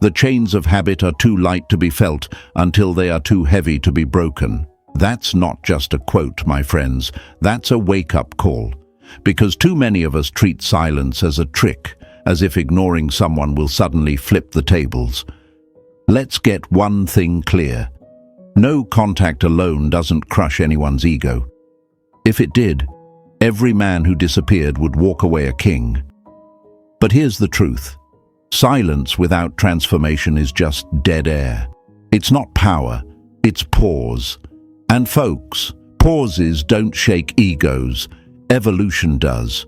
The chains of habit are too light to be felt until they are too heavy to be broken. That's not just a quote, my friends. That's a wake-up call. Because too many of us treat silence as a trick, as if ignoring someone will suddenly flip the tables. Let's get one thing clear. No contact alone doesn't crush anyone's ego. If it did, every man who disappeared would walk away a king. But here's the truth. Silence without transformation is just dead air. It's not power, it's pause. And folks, pauses don't shake egos. Evolution does.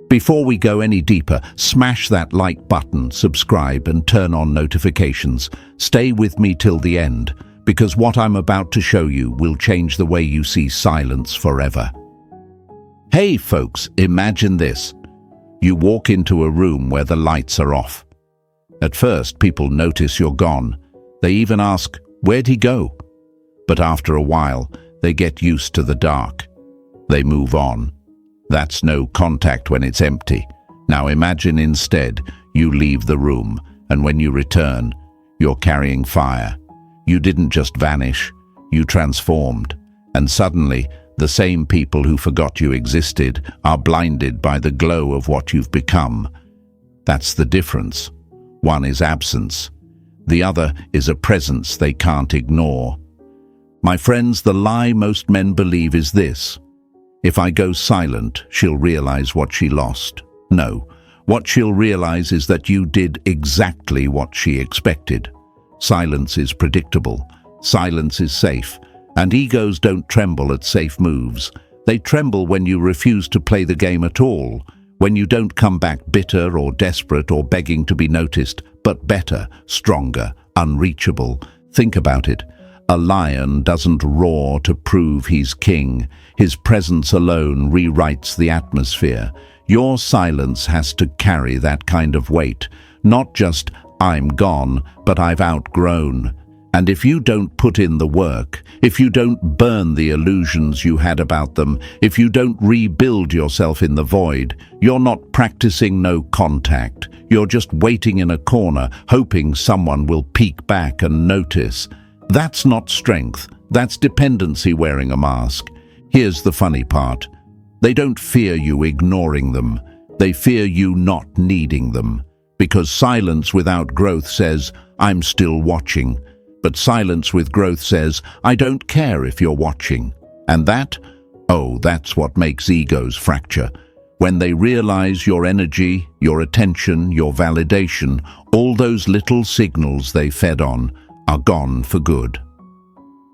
Before we go any deeper, smash that like button, subscribe, and turn on notifications. Stay with me till the end, because what I'm about to show you will change the way you see silence forever. Hey folks, imagine this. You walk into a room where the lights are off. At first, people notice you're gone. They even ask, "Where'd he go?" But after a while, they get used to the dark. They move on. That's no contact when it's empty. Now imagine instead you leave the room, and when you return, you're carrying fire. You didn't just vanish, you transformed. And suddenly, the same people who forgot you existed are blinded by the glow of what you've become. That's the difference. One is absence. The other is a presence they can't ignore. My friends, the lie most men believe is this. If I go silent, she'll realize what she lost. No, what she'll realize is that you did exactly what she expected. Silence is predictable. Silence is safe. And egos don't tremble at safe moves. They tremble when you refuse to play the game at all, when you don't come back bitter or desperate or begging to be noticed, but better, stronger, unreachable. Think about it. A lion doesn't roar to prove he's king. His presence alone rewrites the atmosphere. Your silence has to carry that kind of weight. Not just, "I'm gone, but I've outgrown." And if you don't put in the work, if you don't burn the illusions you had about them, if you don't rebuild yourself in the void, you're not practicing no contact. You're just waiting in a corner, hoping someone will peek back and notice. That's not strength. That's dependency wearing a mask. Here's the funny part. They don't fear you ignoring them. They fear you not needing them. Because silence without growth says, "I'm still watching." But silence with growth says, "I don't care if you're watching." And that's what makes egos fracture. When they realize your energy, your attention, your validation, all those little signals they fed on, are gone for good.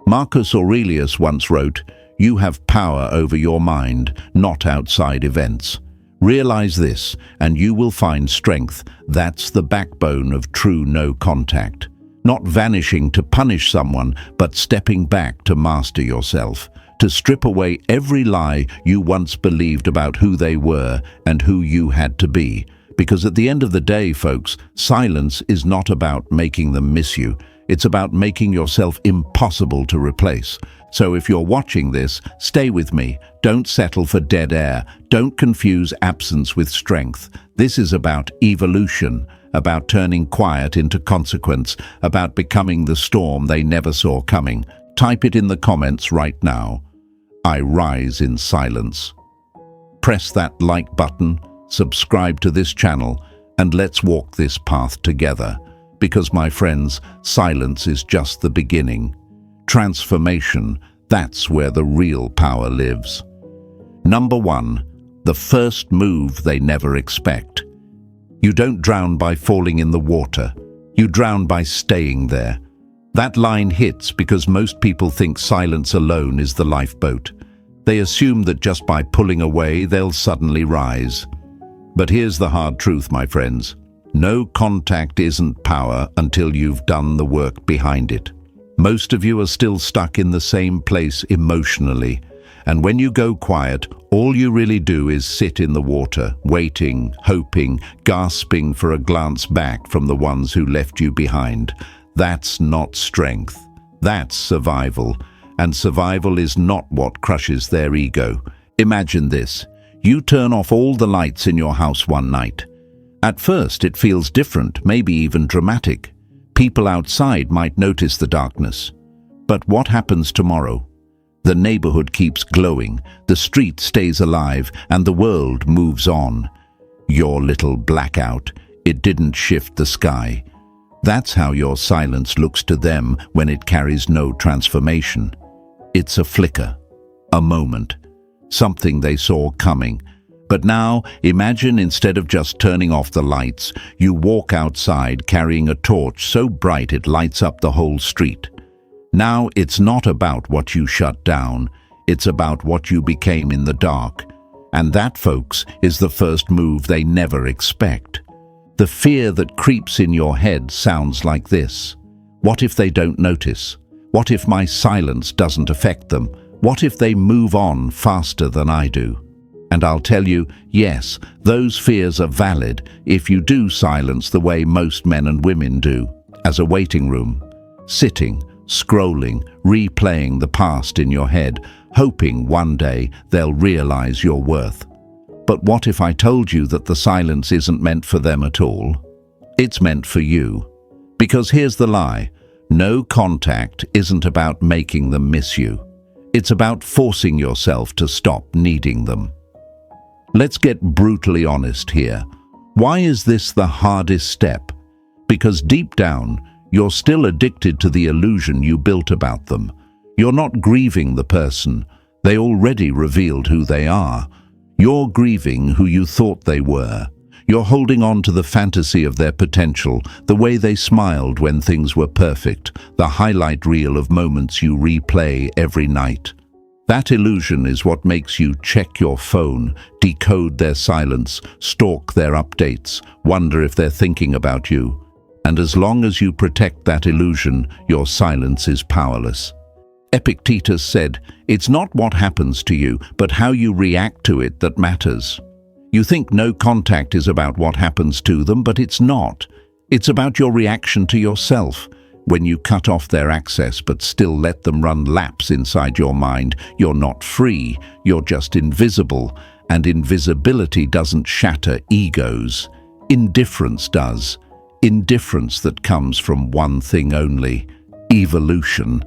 Marcus Aurelius once wrote, "You have power over your mind, not outside events." Realize this, and you will find strength. That's the backbone of true no contact. Not vanishing to punish someone, but stepping back to master yourself, to strip away every lie you once believed about who they were and who you had to be. Because at the end of the day, folks, silence is not about making them miss you. It's about making yourself impossible to replace. So if you're watching this, stay with me. Don't settle for dead air. Don't confuse absence with strength. This is about evolution, about turning quiet into consequence, about becoming the storm they never saw coming. Type it in the comments right now. I rise in silence. Press that like button, subscribe to this channel, and let's walk this path together. Because, my friends, silence is just the beginning. Transformation, that's where the real power lives. Number 1, the first move they never expect. You don't drown by falling in the water. You drown by staying there. That line hits because most people think silence alone is the lifeboat. They assume that just by pulling away, they'll suddenly rise. But here's the hard truth, my friends. No contact isn't power until you've done the work behind it. Most of you are still stuck in the same place emotionally. And when you go quiet, all you really do is sit in the water, waiting, hoping, gasping for a glance back from the ones who left you behind. That's not strength. That's survival. And survival is not what crushes their ego. Imagine this. You turn off all the lights in your house one night. At first, it feels different, maybe even dramatic. People outside might notice the darkness. But what happens tomorrow? The neighborhood keeps glowing, the street stays alive, and the world moves on. Your little blackout, it didn't shift the sky. That's how your silence looks to them when it carries no transformation. It's a flicker, a moment, something they saw coming. But now, imagine instead of just turning off the lights, you walk outside carrying a torch so bright it lights up the whole street. Now it's not about what you shut down, it's about what you became in the dark. And that, folks, is the first move they never expect. The fear that creeps in your head sounds like this. What if they don't notice? What if my silence doesn't affect them? What if they move on faster than I do? And I'll tell you, yes, those fears are valid if you do silence the way most men and women do, as a waiting room, sitting, scrolling, replaying the past in your head, hoping one day they'll realize your worth. But what if I told you that the silence isn't meant for them at all? It's meant for you. Because here's the lie. No contact isn't about making them miss you. It's about forcing yourself to stop needing them. Let's get brutally honest here. Why is this the hardest step? Because deep down, you're still addicted to the illusion you built about them. You're not grieving the person. They already revealed who they are. You're grieving who you thought they were. You're holding on to the fantasy of their potential, the way they smiled when things were perfect, the highlight reel of moments you replay every night. That illusion is what makes you check your phone, decode their silence, stalk their updates, wonder if they're thinking about you. And as long as you protect that illusion, your silence is powerless. Epictetus said, "It's not what happens to you, but how you react to it that matters." You think no contact is about what happens to them, but it's not. It's about your reaction to yourself. When you cut off their access but still let them run laps inside your mind, you're not free, you're just invisible. And invisibility doesn't shatter egos. Indifference does. Indifference that comes from one thing only: evolution.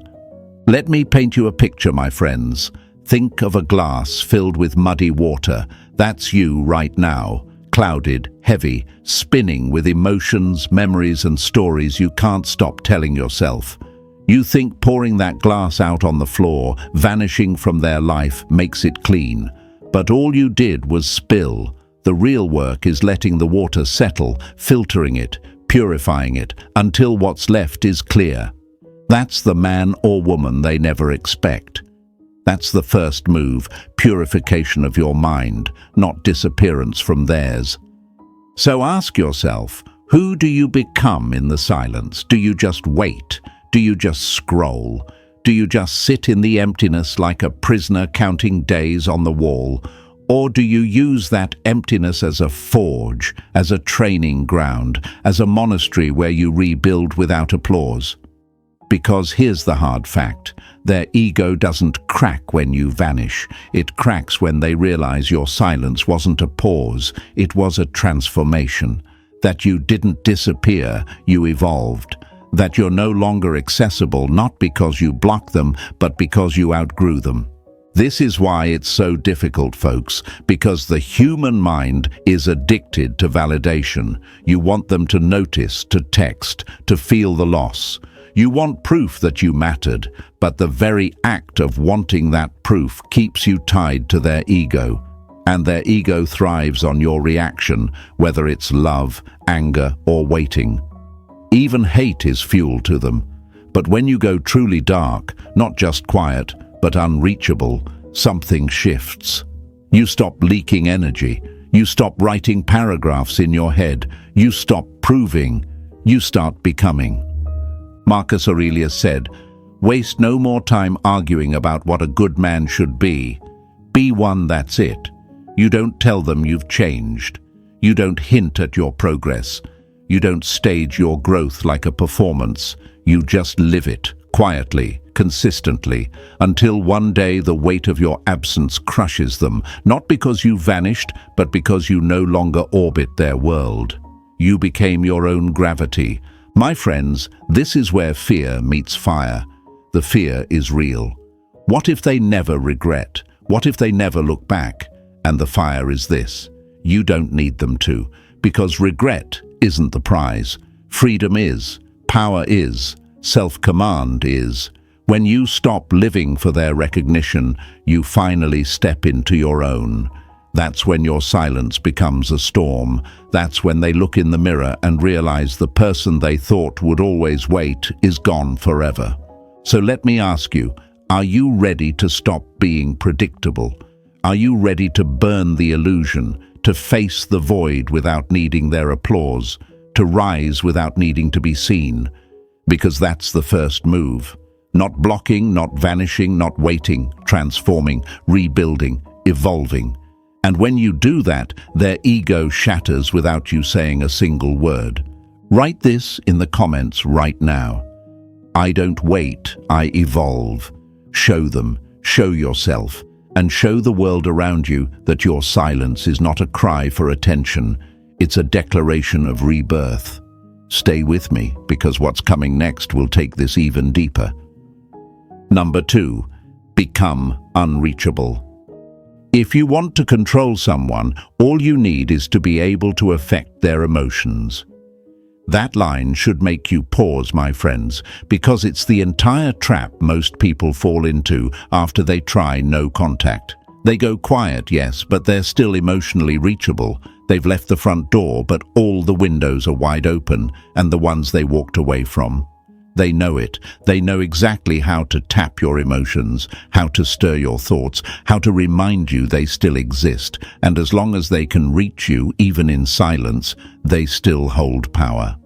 Let me paint you a picture, my friends. Think of a glass filled with muddy water. That's you right now, clouded, heavy, spinning with emotions, memories, and stories you can't stop telling yourself. You think pouring that glass out on the floor, vanishing from their life, makes it clean. But all you did was spill. The real work is letting the water settle, filtering it, purifying it, until what's left is clear. That's the man or woman they never expect. That's the first move, purification of your mind, not disappearance from theirs. So ask yourself, who do you become in the silence? Do you just wait? Do you just scroll? Do you just sit in the emptiness like a prisoner counting days on the wall? Or do you use that emptiness as a forge, as a training ground, as a monastery where you rebuild without applause? Because here's the hard fact. Their ego doesn't crack when you vanish. It cracks when they realize your silence wasn't a pause, it was a transformation. That you didn't disappear, you evolved. That you're no longer accessible, not because you blocked them, but because you outgrew them. This is why it's so difficult, folks, because the human mind is addicted to validation. You want them to notice, to text, to feel the loss. You want proof that you mattered, but the very act of wanting that proof keeps you tied to their ego. And their ego thrives on your reaction, whether it's love, anger, or waiting. Even hate is fuel to them. But when you go truly dark, not just quiet, but unreachable, something shifts. You stop leaking energy. You stop writing paragraphs in your head. You stop proving. You start becoming. Marcus Aurelius said, "Waste no more time arguing about what a good man should be. Be one, that's it." You don't tell them you've changed. You don't hint at your progress. You don't stage your growth like a performance. You just live it, quietly, consistently, until one day the weight of your absence crushes them, not because you vanished, but because you no longer orbit their world. You became your own gravity, My friends, this is where fear meets fire. The fear is real. What if they never regret? What if they never look back? And the fire is this: you don't need them to, because regret isn't the prize. Freedom is, power is, self-command is. When you stop living for their recognition, you finally step into your own. That's when your silence becomes a storm. That's when they look in the mirror and realize the person they thought would always wait is gone forever. So let me ask you, are you ready to stop being predictable? Are you ready to burn the illusion, to face the void without needing their applause, to rise without needing to be seen? Because that's the first move. Not blocking, not vanishing, not waiting, transforming, rebuilding, evolving. And when you do that, their ego shatters without you saying a single word. Write this in the comments right now. I don't wait, I evolve. Show them, show yourself, and show the world around you that your silence is not a cry for attention, it's a declaration of rebirth. Stay with me, because what's coming next will take this even deeper. Number 2, become unreachable. If you want to control someone, all you need is to be able to affect their emotions. That line should make you pause, my friends, because it's the entire trap most people fall into after they try no contact. They go quiet, yes, but they're still emotionally reachable. They've left the front door, but all the windows are wide open, and the ones they walked away from. They know it. They know exactly how to tap your emotions, how to stir your thoughts, how to remind you they still exist. And as long as they can reach you, even in silence, they still hold power.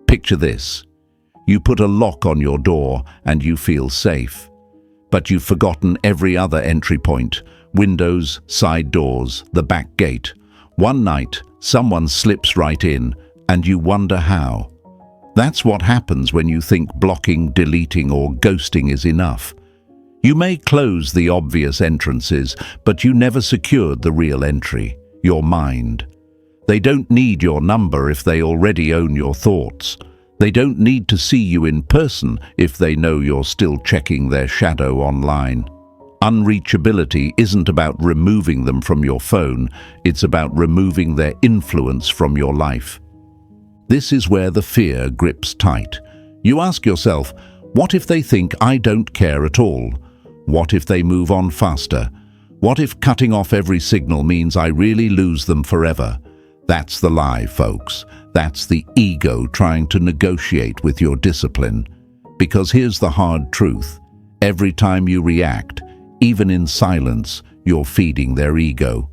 Picture this. You put a lock on your door and you feel safe. But you've forgotten every other entry point: windows, side doors, the back gate. One night, someone slips right in, and you wonder how. That's what happens when you think blocking, deleting, or ghosting is enough. You may close the obvious entrances, but you never secured the real entry, your mind. They don't need your number if they already own your thoughts. They don't need to see you in person if they know you're still checking their shadow online. Unreachability isn't about removing them from your phone, it's about removing their influence from your life. This is where the fear grips tight. You ask yourself, what if they think I don't care at all? What if they move on faster? What if cutting off every signal means I really lose them forever? That's the lie, folks. That's the ego trying to negotiate with your discipline. Because here's the hard truth. Every time you react, even in silence, you're feeding their ego.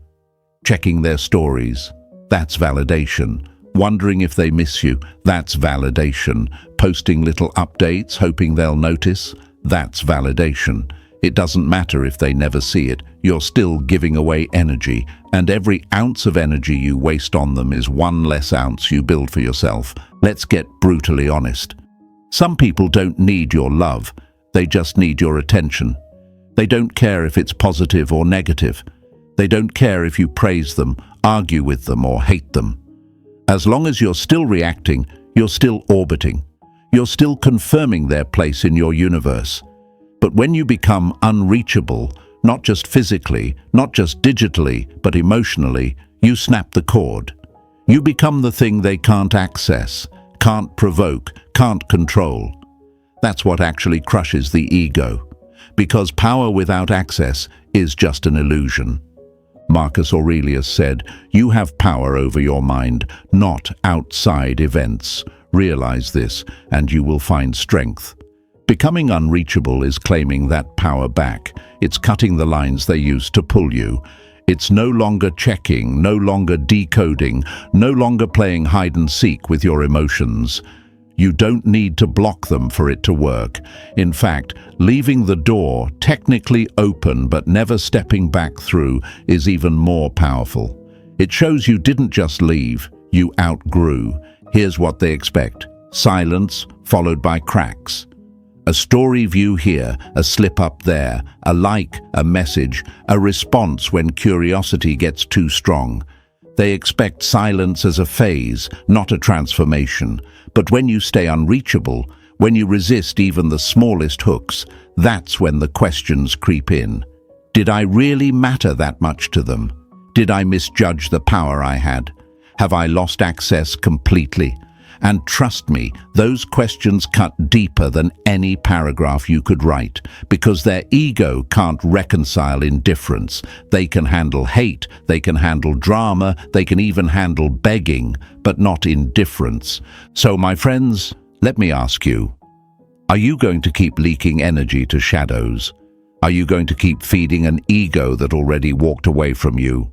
Checking their stories, that's validation. Wondering if they miss you, that's validation. Posting little updates, hoping they'll notice, that's validation. It doesn't matter if they never see it, you're still giving away energy, and every ounce of energy you waste on them is one less ounce you build for yourself. Let's get brutally honest. Some people don't need your love, they just need your attention. They don't care if it's positive or negative. They don't care if you praise them, argue with them, or hate them. As long as you're still reacting, you're still orbiting. You're still confirming their place in your universe. But when you become unreachable, not just physically, not just digitally, but emotionally, you snap the cord. You become the thing they can't access, can't provoke, can't control. That's what actually crushes the ego. Because power without access is just an illusion. Marcus Aurelius said, "You have power over your mind, not outside events. Realize this, and you will find strength." Becoming unreachable is claiming that power back. It's cutting the lines they used to pull you. It's no longer checking, no longer decoding, no longer playing hide and seek with your emotions. You don't need to block them for it to work. In fact, leaving the door technically open but never stepping back through is even more powerful. It shows you didn't just leave, you outgrew. Here's what they expect: silence followed by cracks. A story view here, a slip up there, a like, a message, a response when curiosity gets too strong. They expect silence as a phase, not a transformation. But when you stay unreachable, when you resist even the smallest hooks, that's when the questions creep in. Did I really matter that much to them? Did I misjudge the power I had? Have I lost access completely? And trust me, those questions cut deeper than any paragraph you could write, because their ego can't reconcile indifference. They can handle hate, they can handle drama, they can even handle begging, but not indifference. So, my friends, let me ask you, are you going to keep leaking energy to shadows? Are you going to keep feeding an ego that already walked away from you?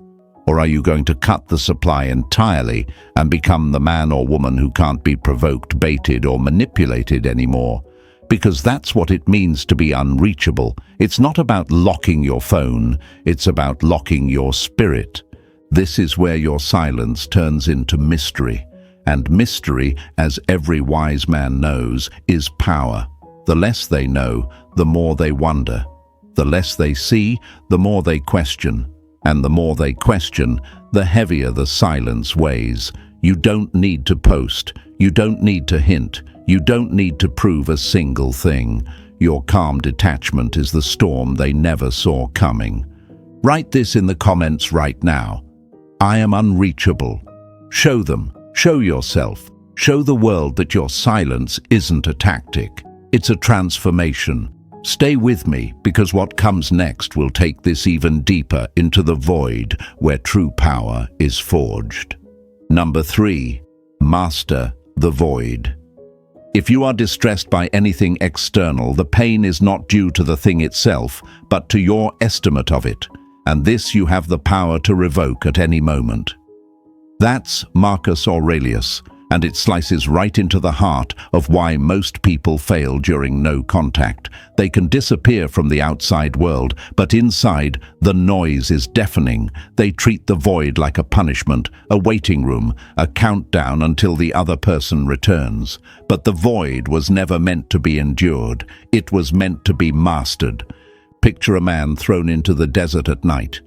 Or are you going to cut the supply entirely and become the man or woman who can't be provoked, baited, or manipulated anymore? Because that's what it means to be unreachable. It's not about locking your phone, it's about locking your spirit. This is where your silence turns into mystery. And mystery, as every wise man knows, is power. The less they know, the more they wonder. The less they see, the more they question. And the more they question, the heavier the silence weighs. You don't need to post. You don't need to hint. You don't need to prove a single thing. Your calm detachment is the storm they never saw coming. Write this in the comments right now. I am unreachable. Show them. Show yourself. Show the world that your silence isn't a tactic. It's a transformation. Stay with me, because what comes next will take this even deeper into the void where true power is forged. Number 3. Master the void. If you are distressed by anything external, the pain is not due to the thing itself, but to your estimate of it, and this you have the power to revoke at any moment. That's Marcus Aurelius, and it slices right into the heart of why most people fail during no contact. They can disappear from the outside world, but inside, the noise is deafening. They treat the void like a punishment, a waiting room, a countdown until the other person returns. But the void was never meant to be endured. It was meant to be mastered. Picture a man thrown into the desert at night.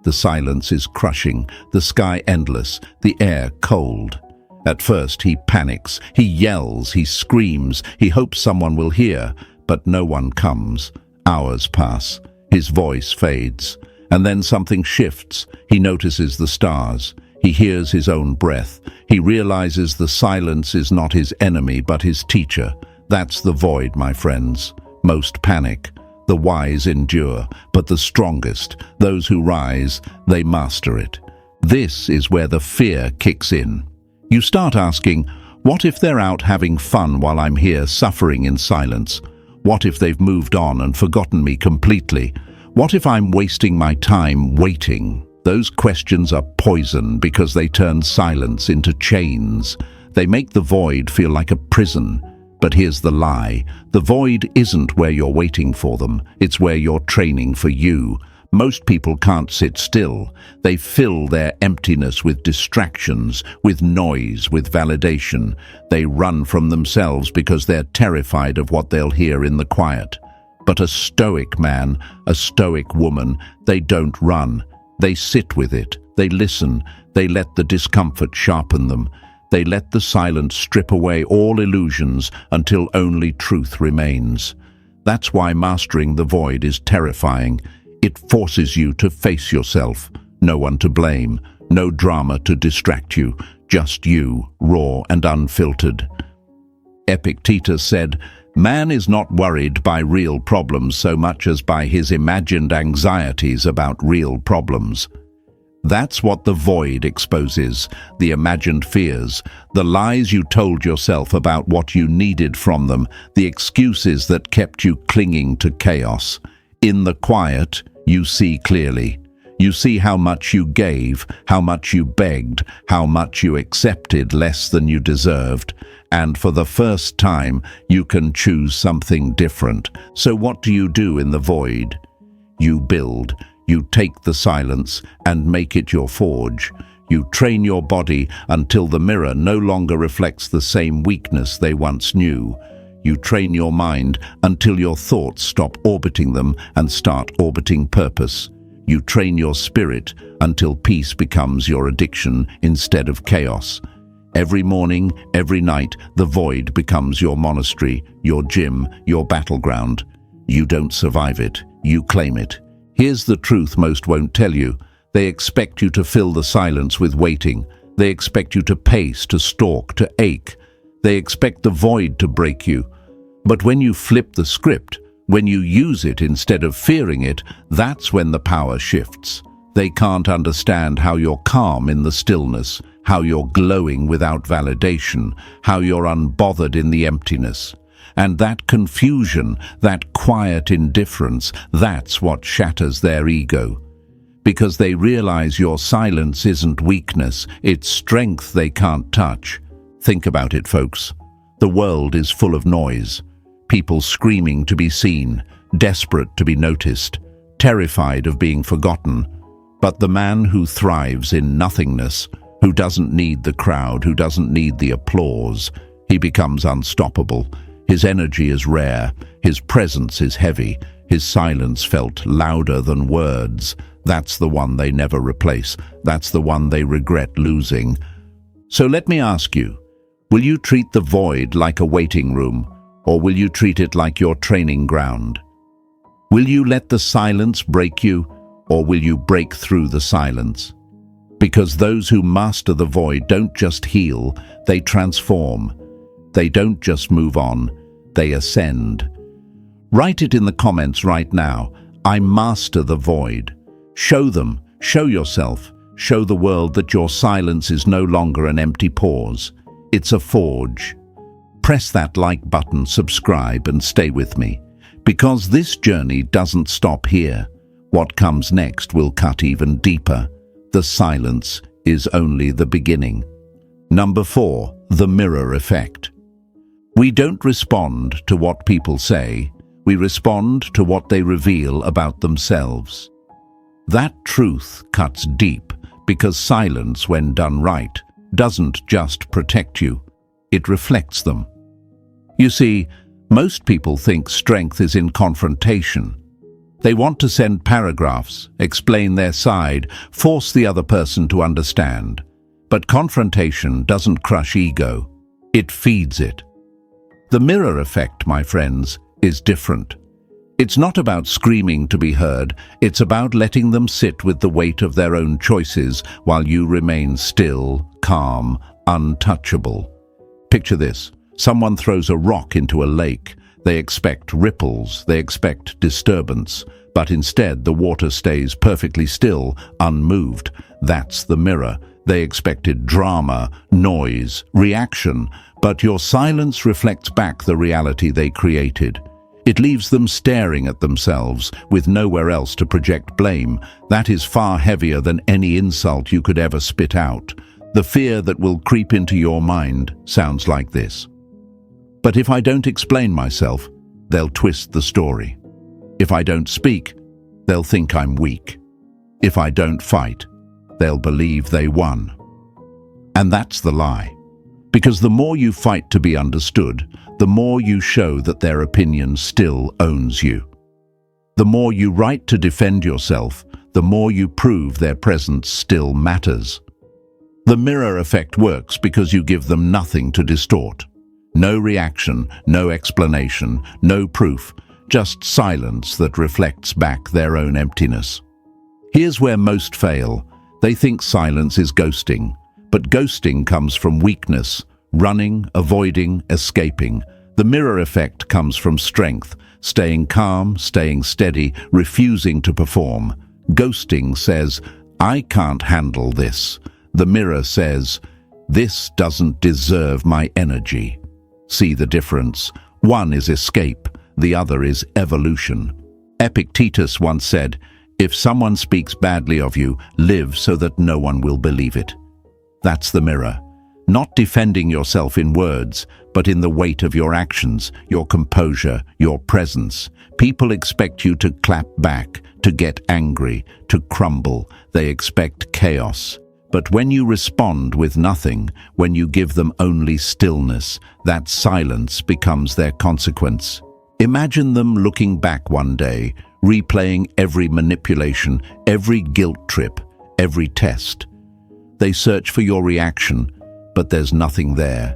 The silence is crushing, the sky endless, the air cold. At first he panics, he yells, he screams, he hopes someone will hear, but no one comes. Hours pass, his voice fades, and then something shifts. He notices the stars, he hears his own breath, he realizes the silence is not his enemy but his teacher. That's the void, my friends. Most panic. The wise endure, but the strongest, those who rise, they master it. This is where the fear kicks in. You start asking, what if they're out having fun while I'm here suffering in silence? What if they've moved on and forgotten me completely? What if I'm wasting my time waiting? Those questions are poison because they turn silence into chains. They make the void feel like a prison. But here's the lie. The void isn't where you're waiting for them. It's where you're training for you. Most people can't sit still. They fill their emptiness with distractions, with noise, with validation. They run from themselves because they're terrified of what they'll hear in the quiet. But a stoic man, a stoic woman, they don't run. They sit with it. They listen. They let the discomfort sharpen them. They let the silence strip away all illusions until only truth remains. That's why mastering the void is terrifying. It forces you to face yourself. No one to blame, no drama to distract you, just you, raw and unfiltered. Epictetus said, "Man is not worried by real problems so much as by his imagined anxieties about real problems." That's what the void exposes, the imagined fears, the lies you told yourself about what you needed from them, the excuses that kept you clinging to chaos. In the quiet, you see clearly. You see how much you gave, how much you begged, how much you accepted less than you deserved. And for the first time, you can choose something different. So what do you do in the void? You build. You take the silence and make it your forge. You train your body until the mirror no longer reflects the same weakness they once knew. You train your mind until your thoughts stop orbiting them and start orbiting purpose. You train your spirit until peace becomes your addiction instead of chaos. Every morning, every night, the void becomes your monastery, your gym, your battleground. You don't survive it, you claim it. Here's the truth most won't tell you. They expect you to fill the silence with waiting. They expect you to pace, to stalk, to ache. They expect the void to break you. But when you flip the script, when you use it instead of fearing it, that's when the power shifts. They can't understand how you're calm in the stillness, how you're glowing without validation, how you're unbothered in the emptiness. And that confusion, that quiet indifference, that's what shatters their ego. Because they realize your silence isn't weakness, it's strength they can't touch. Think about it, folks. The world is full of noise. People screaming to be seen, desperate to be noticed, terrified of being forgotten. But the man who thrives in nothingness, who doesn't need the crowd, who doesn't need the applause, he becomes unstoppable. His energy is rare, his presence is heavy, his silence felt louder than words. That's the one they never replace. That's the one they regret losing. So let me ask you, will you treat the void like a waiting room, or will you treat it like your training ground? Will you let the silence break you, or will you break through the silence? Because those who master the void don't just heal, they transform. They don't just move on, they ascend. Write it in the comments right now. I master the void. Show them, show yourself, show the world that your silence is no longer an empty pause. It's a forge. Press that like button, subscribe, and stay with me. Because this journey doesn't stop here. What comes next will cut even deeper. The silence is only the beginning. Number 4, the mirror effect. We don't respond to what people say. We respond to what they reveal about themselves. That truth cuts deep because silence, when done right, doesn't just protect you. It reflects them. You see, most people think strength is in confrontation. They want to send paragraphs, explain their side, force the other person to understand. But confrontation doesn't crush ego. It feeds it. The mirror effect, my friends, is different. It's not about screaming to be heard. It's about letting them sit with the weight of their own choices while you remain still, calm, untouchable. Picture this. Someone throws a rock into a lake. They expect ripples, they expect disturbance, but instead the water stays perfectly still, unmoved. That's the mirror. They expected drama, noise, reaction, but your silence reflects back the reality they created. It leaves them staring at themselves, with nowhere else to project blame. That is far heavier than any insult you could ever spit out. The fear that will creep into your mind sounds like this. But if I don't explain myself, they'll twist the story. If I don't speak, they'll think I'm weak. If I don't fight, they'll believe they won. And that's the lie. Because the more you fight to be understood, the more you show that their opinion still owns you. The more you write to defend yourself, the more you prove their presence still matters. The mirror effect works because you give them nothing to distort. No reaction, no explanation, no proof, just silence that reflects back their own emptiness. Here's where most fail. They think silence is ghosting, but ghosting comes from weakness, running, avoiding, escaping. The mirror effect comes from strength, staying calm, staying steady, refusing to perform. Ghosting says, I can't handle this. The mirror says, this doesn't deserve my energy. See the difference? One is escape, the other is evolution. Epictetus once said, if someone speaks badly of you, live so that no one will believe it. That's the mirror. Not defending yourself in words, but in the weight of your actions, your composure, your presence. People expect you to clap back, to get angry, to crumble. They expect chaos. But when you respond with nothing, when you give them only stillness, that silence becomes their consequence. Imagine them looking back one day, replaying every manipulation, every guilt trip, every test. They search for your reaction, but there's nothing there.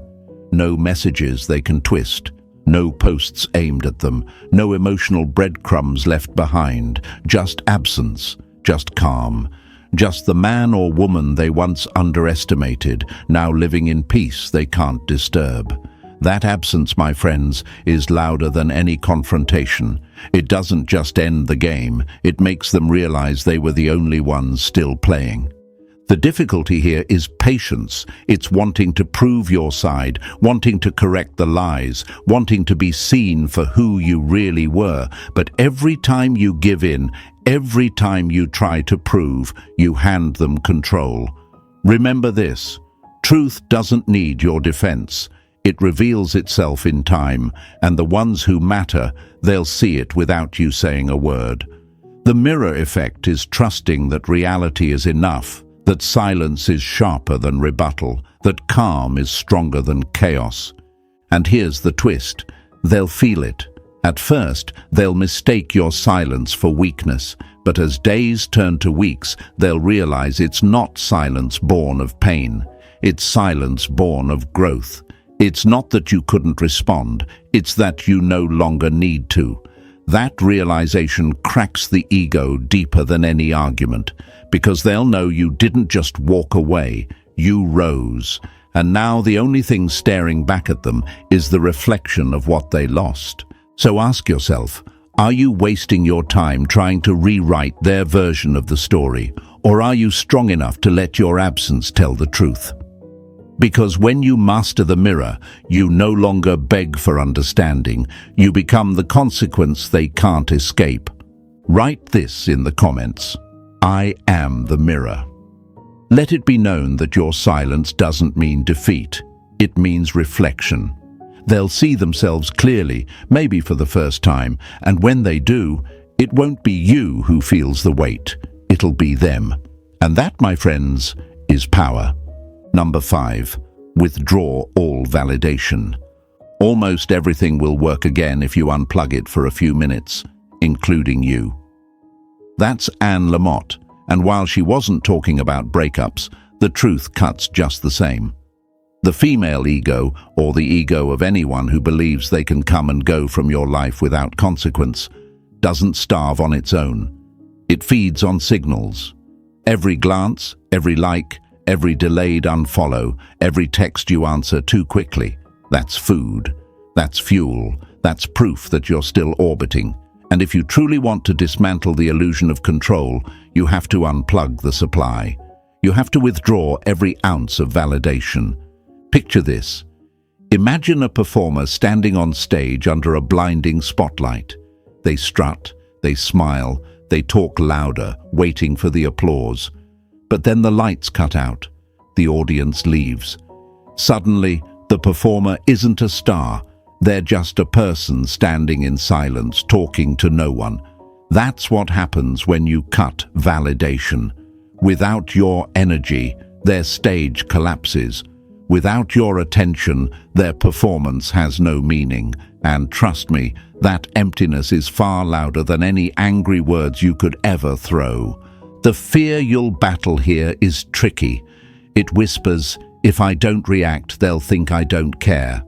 No messages they can twist, no posts aimed at them, no emotional breadcrumbs left behind, just absence, just calm, just the man or woman they once underestimated, now living in peace they can't disturb. That absence, my friends, is louder than any confrontation. It doesn't just end the game, it makes them realize they were the only ones still playing. The difficulty here is patience. It's wanting to prove your side, wanting to correct the lies, wanting to be seen for who you really were. But every time you give in, every time you try to prove, you hand them control. Remember this: truth doesn't need your defense. It reveals itself in time, and the ones who matter, they'll see it without you saying a word. The mirror effect is trusting that reality is enough, that silence is sharper than rebuttal, that calm is stronger than chaos. And here's the twist: they'll feel it. At first, they'll mistake your silence for weakness, but as days turn to weeks, they'll realize it's not silence born of pain. It's silence born of growth. It's not that you couldn't respond, it's that you no longer need to. That realization cracks the ego deeper than any argument, because they'll know you didn't just walk away, you rose. And now the only thing staring back at them is the reflection of what they lost. So ask yourself, are you wasting your time trying to rewrite their version of the story, or are you strong enough to let your absence tell the truth? Because when you master the mirror, you no longer beg for understanding. You become the consequence they can't escape. Write this in the comments: I am the mirror. Let it be known that your silence doesn't mean defeat. It means reflection. They'll see themselves clearly, maybe for the first time, and when they do, it won't be you who feels the weight. It'll be them. And that, my friends, is power. Number 5, withdraw all validation. Almost everything will work again if you unplug it for a few minutes, including you. That's Anne Lamott, and while she wasn't talking about breakups, the truth cuts just the same. The female ego, or the ego of anyone who believes they can come and go from your life without consequence, doesn't starve on its own. It feeds on signals. Every glance, every like, every delayed unfollow, every text you answer too quickly, that's food, that's fuel, that's proof that you're still orbiting. And if you truly want to dismantle the illusion of control, you have to unplug the supply. You have to withdraw every ounce of validation. Picture this. Imagine a performer standing on stage under a blinding spotlight. They strut, they smile, they talk louder, waiting for the applause. But then the lights cut out. The audience leaves. Suddenly, the performer isn't a star. They're just a person standing in silence, talking to no one. That's what happens when you cut validation. Without your energy, their stage collapses. Without your attention, their performance has no meaning. And trust me, that emptiness is far louder than any angry words you could ever throw. The fear you'll battle here is tricky. It whispers, if I don't react, they'll think I don't care.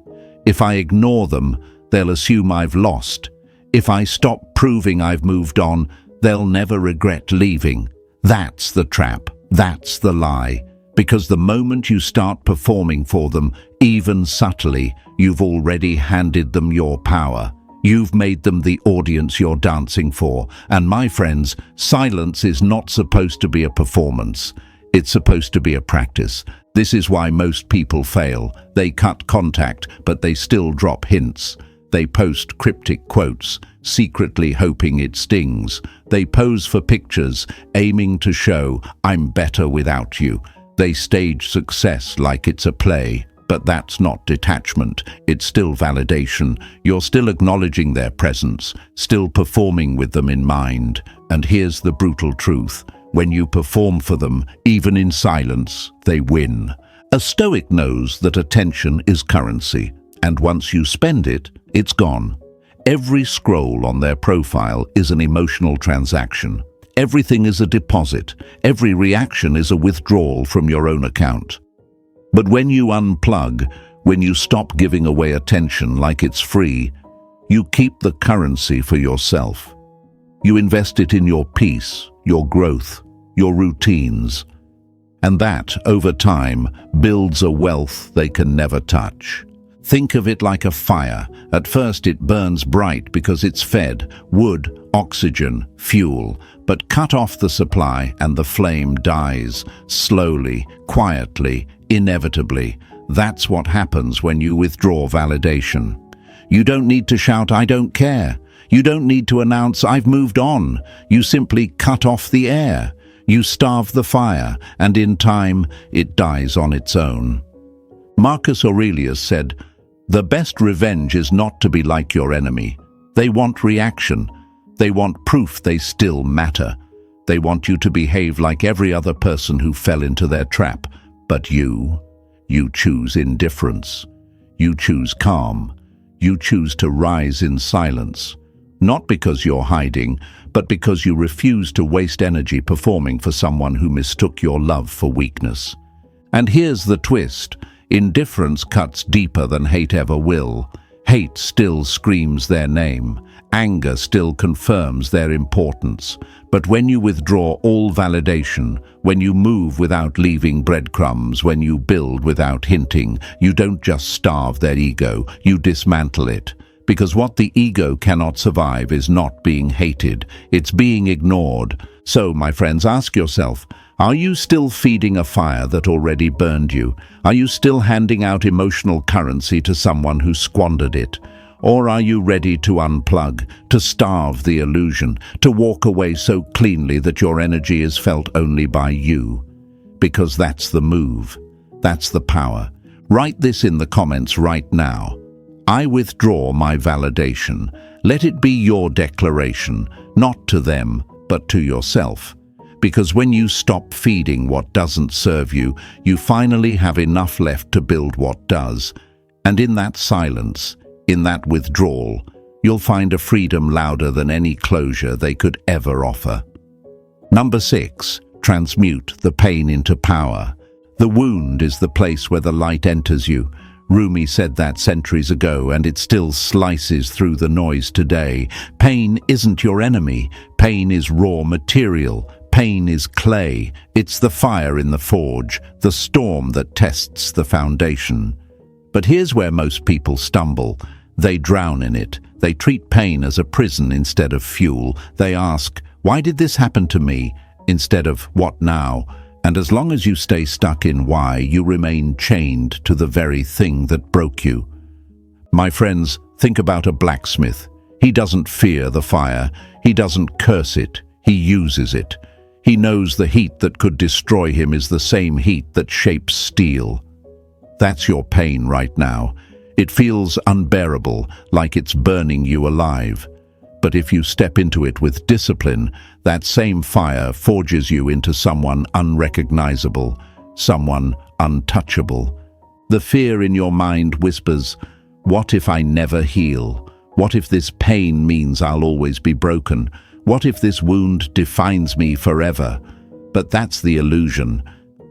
If I ignore them, they'll assume I've lost. If I stop proving I've moved on, they'll never regret leaving. That's the trap. That's the lie. Because the moment you start performing for them, even subtly, you've already handed them your power. You've made them the audience you're dancing for. And my friends, silence is not supposed to be a performance. It's supposed to be a practice. This is why most people fail. They cut contact, but they still drop hints. They post cryptic quotes, secretly hoping it stings. They pose for pictures, aiming to show, I'm better without you. They stage success like it's a play. But that's not detachment, it's still validation. You're still acknowledging their presence, still performing with them in mind. And here's the brutal truth. When you perform for them, even in silence, they win. A Stoic knows that attention is currency, and once you spend it, it's gone. Every scroll on their profile is an emotional transaction. Everything is a deposit. Every reaction is a withdrawal from your own account. But when you unplug, when you stop giving away attention like it's free, you keep the currency for yourself. You invest it in your peace, your growth, your routines. And that, over time, builds a wealth they can never touch. Think of it like a fire. At first it burns bright because it's fed wood, oxygen, fuel, but cut off the supply and the flame dies, slowly, quietly, inevitably. That's what happens when you withdraw validation. You don't need to shout, "I don't care." You don't need to announce, "I've moved on." You simply cut off the air. You starve the fire, and in time, it dies on its own. Marcus Aurelius said, "The best revenge is not to be like your enemy. They want reaction. They want proof they still matter. They want you to behave like every other person who fell into their trap. But you choose indifference. You choose calm. You choose to rise in silence. Not because you're hiding, but because you refuse to waste energy performing for someone who mistook your love for weakness." And here's the twist. Indifference cuts deeper than hate ever will. Hate still screams their name. Anger still confirms their importance. But when you withdraw all validation, when you move without leaving breadcrumbs, when you build without hinting, you don't just starve their ego, you dismantle it. Because what the ego cannot survive is not being hated, it's being ignored. So, my friends, ask yourself, are you still feeding a fire that already burned you? Are you still handing out emotional currency to someone who squandered it? Or are you ready to unplug, to starve the illusion, to walk away so cleanly that your energy is felt only by you? Because that's the move. That's the power. Write this in the comments right now. I withdraw my validation. Let it be your declaration, not to them, but to yourself. Because when you stop feeding what doesn't serve you, you finally have enough left to build what does. And in that silence, in that withdrawal, you'll find a freedom louder than any closure they could ever offer. Number 6, transmute the pain into power. The wound is the place where the light enters you. Rumi said that centuries ago, and it still slices through the noise today. Pain isn't your enemy. Pain is raw material. Pain is clay. It's the fire in the forge, the storm that tests the foundation. But here's where most people stumble. They drown in it. They treat pain as a prison instead of fuel. They ask, "Why did this happen to me?" instead of "What now?" And as long as you stay stuck in why, you remain chained to the very thing that broke you. My friends, think about a blacksmith. He doesn't fear the fire. He doesn't curse it. He uses it. He knows the heat that could destroy him is the same heat that shapes steel. That's your pain right now. It feels unbearable, like it's burning you alive. But if you step into it with discipline, that same fire forges you into someone unrecognizable, someone untouchable. The fear in your mind whispers, "What if I never heal? What if this pain means I'll always be broken? What if this wound defines me forever?" But that's the illusion.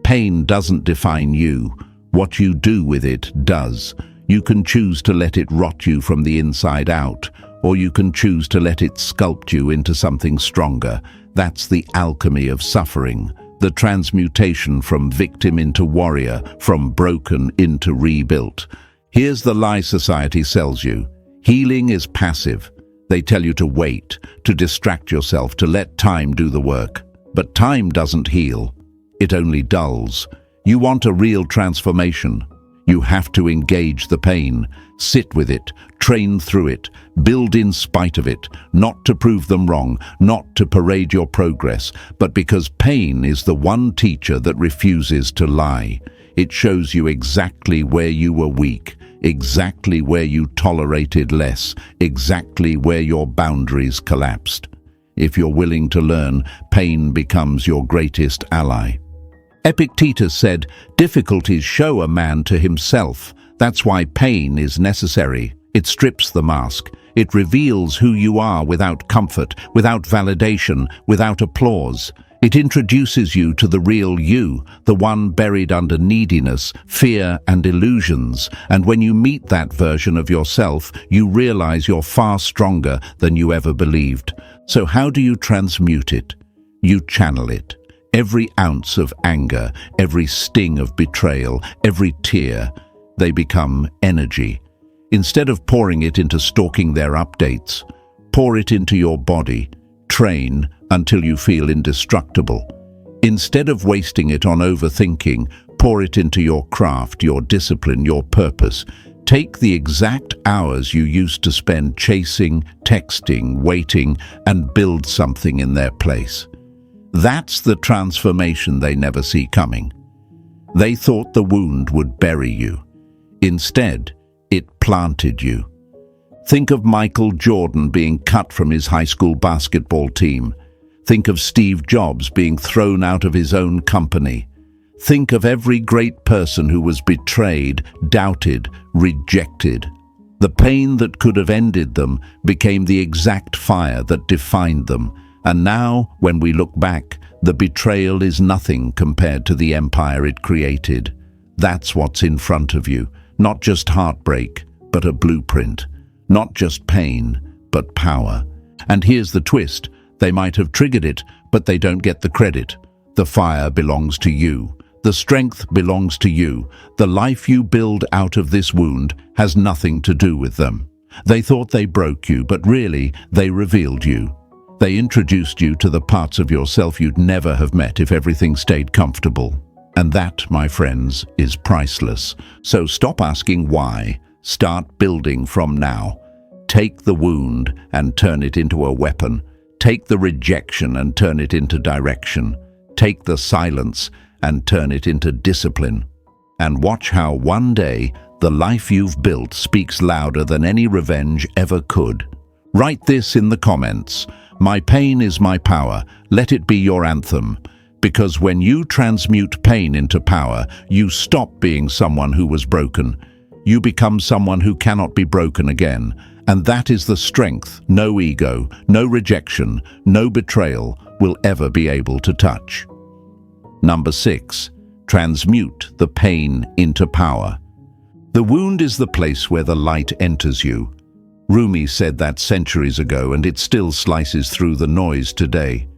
Pain doesn't define you. What you do with it does. You can choose to let it rot you from the inside out, or you can choose to let it sculpt you into something stronger. That's the alchemy of suffering, the transmutation from victim into warrior, from broken into rebuilt. Here's the lie society sells you. Healing is passive. They tell you to wait, to distract yourself, to let time do the work. But time doesn't heal. It only dulls. You want a real transformation. You have to engage the pain, sit with it, train through it, build in spite of it, not to prove them wrong, not to parade your progress, but because pain is the one teacher that refuses to lie. It shows you exactly where you were weak, exactly where you tolerated less, exactly where your boundaries collapsed. If you're willing to learn, pain becomes your greatest ally. Epictetus said, "Difficulties show a man to himself. That's why pain is necessary. It strips the mask. It reveals who you are without comfort, without validation, without applause. It introduces you to the real you, the one buried under neediness, fear, and illusions. And when you meet that version of yourself, you realize you're far stronger than you ever believed. So how do you transmute it? You channel it. Every ounce of anger, every sting of betrayal, every tear, they become energy. Instead of pouring it into stalking their updates, pour it into your body. Train until you feel indestructible. Instead of wasting it on overthinking, pour it into your craft, your discipline, your purpose. Take the exact hours you used to spend chasing, texting, waiting, and build something in their place. That's the transformation they never see coming. They thought the wound would bury you. Instead, it planted you. Think of Michael Jordan being cut from his high school basketball team. Think of Steve Jobs being thrown out of his own company. Think of every great person who was betrayed, doubted, rejected. The pain that could have ended them became the exact fire that defined them. And now, when we look back, the betrayal is nothing compared to the empire it created. That's what's in front of you. Not just heartbreak, but a blueprint. Not just pain, but power. And here's the twist. They might have triggered it, but they don't get the credit. The fire belongs to you. The strength belongs to you. The life you build out of this wound has nothing to do with them. They thought they broke you, but really, they revealed you. They introduced you to the parts of yourself you'd never have met if everything stayed comfortable. And that, my friends, is priceless. So stop asking why. Start building from now. Take the wound and turn it into a weapon. Take the rejection and turn it into direction. Take the silence and turn it into discipline. And watch how one day the life you've built speaks louder than any revenge ever could. Write this in the comments. My pain is my power. Let it be your anthem. Because when you transmute pain into power, you stop being someone who was broken. You become someone who cannot be broken again. And that is the strength no ego, no rejection, no betrayal will ever be able to touch. Number 6. Transmute the pain into power. The wound is the place where the light enters you. Rumi said that centuries ago, and it still slices through the noise today.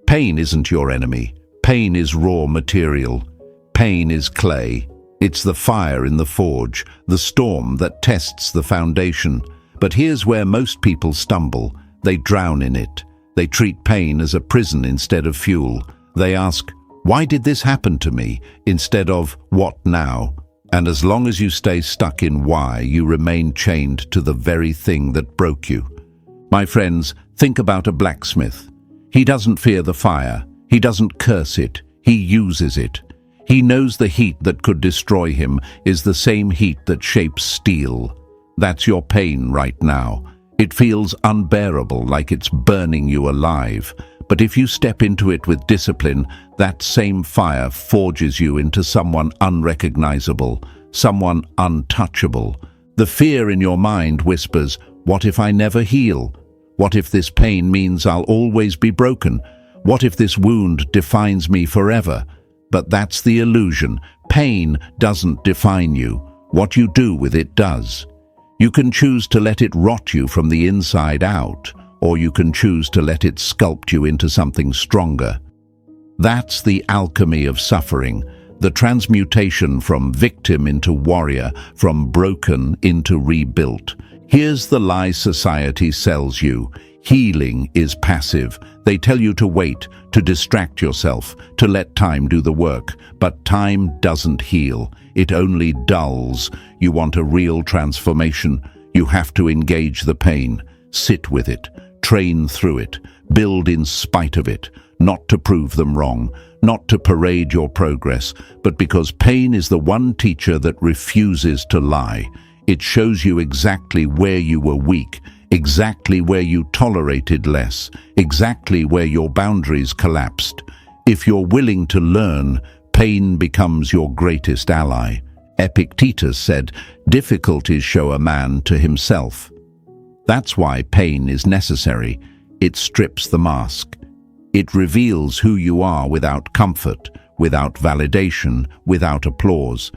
Pain isn't your enemy. Pain is raw material. Pain is clay. It's the fire in the forge, the storm that tests the foundation. But here's where most people stumble. They drown in it. They treat pain as a prison instead of fuel. They ask, why did this happen to me? Instead of, what now? And as long as you stay stuck in why, you remain chained to the very thing that broke you. My friends, think about a blacksmith. He doesn't fear the fire. He doesn't curse it. He uses it. He knows the heat that could destroy him is the same heat that shapes steel. That's your pain right now. It feels unbearable, like it's burning you alive. But if you step into it with discipline, that same fire forges you into someone unrecognizable, someone untouchable. The fear in your mind whispers, what if I never heal? What if this pain means I'll always be broken? What if this wound defines me forever? But that's the illusion. Pain doesn't define you. What you do with it does. You can choose to let it rot you from the inside out, or you can choose to let it sculpt you into something stronger. That's the alchemy of suffering, the transmutation from victim into warrior, from broken into rebuilt. Here's the lie society sells you. Healing is passive. They tell you to wait, to distract yourself, to let time do the work. But time doesn't heal. It only dulls. You want a real transformation. You have to engage the pain, sit with it, train through it, build in spite of it, not to prove them wrong, not to parade your progress, but because pain is the one teacher that refuses to lie. It shows you exactly where you were weak, exactly where you tolerated less, exactly where your boundaries collapsed. If you're willing to learn, pain becomes your greatest ally. Epictetus said, difficulties show a man to himself. That's why pain is necessary. It strips the mask. It reveals who you are without comfort, without validation, without applause.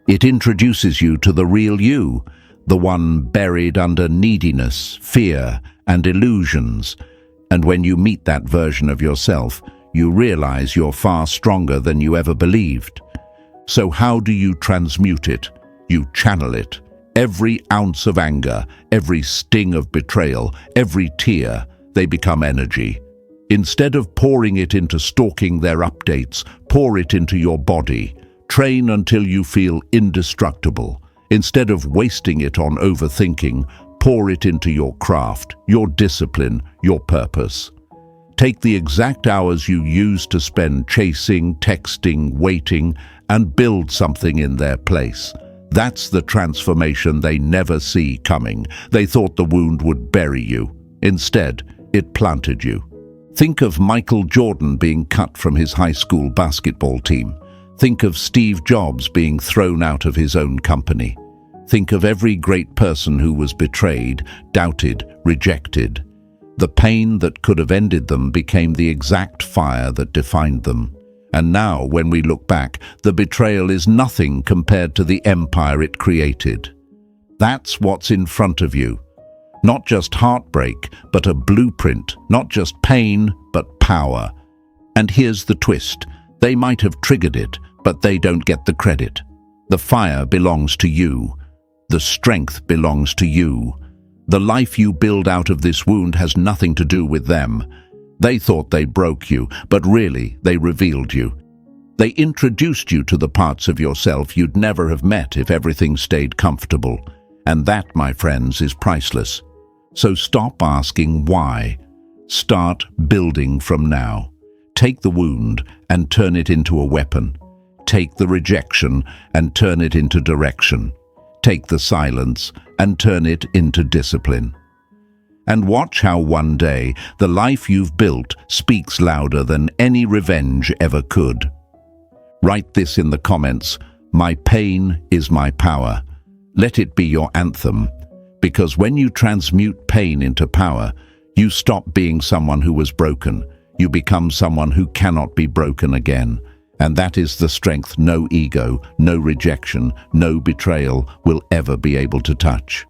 It introduces you to the real you, the one buried under neediness, fear, and illusions. And when you meet that version of yourself, you realize you're far stronger than you ever believed. So how do you transmute it? You channel it. Every ounce of anger, every sting of betrayal, every tear, they become energy. Instead of pouring it into stalking their updates, pour it into your body. Train until you feel indestructible. Instead of wasting it on overthinking, pour it into your craft, your discipline, your purpose. Take the exact hours you used to spend chasing, texting, waiting, and build something in their place. That's the transformation they never see coming. They thought the wound would bury you. Instead, it planted you. Think of Michael Jordan being cut from his high school basketball team. Think of Steve Jobs being thrown out of his own company. Think of every great person who was betrayed, doubted, rejected. The pain that could have ended them became the exact fire that defined them. And now, when we look back, the betrayal is nothing compared to the empire it created. That's what's in front of you. Not just heartbreak, but a blueprint. Not just pain, but power. And here's the twist. They might have triggered it, but they don't get the credit. The fire belongs to you. The strength belongs to you. The life you build out of this wound has nothing to do with them. They thought they broke you, but really they revealed you. They introduced you to the parts of yourself you'd never have met if everything stayed comfortable. And that, my friends, is priceless. So stop asking why. Start building from now. Take the wound and turn it into a weapon. Take the rejection and turn it into direction. Take the silence and turn it into discipline. And watch how one day the life you've built speaks louder than any revenge ever could. Write this in the comments. My pain is my power. Let it be your anthem. Because when you transmute pain into power, you stop being someone who was broken. You become someone who cannot be broken again. And that is the strength no ego, no rejection, no betrayal will ever be able to touch.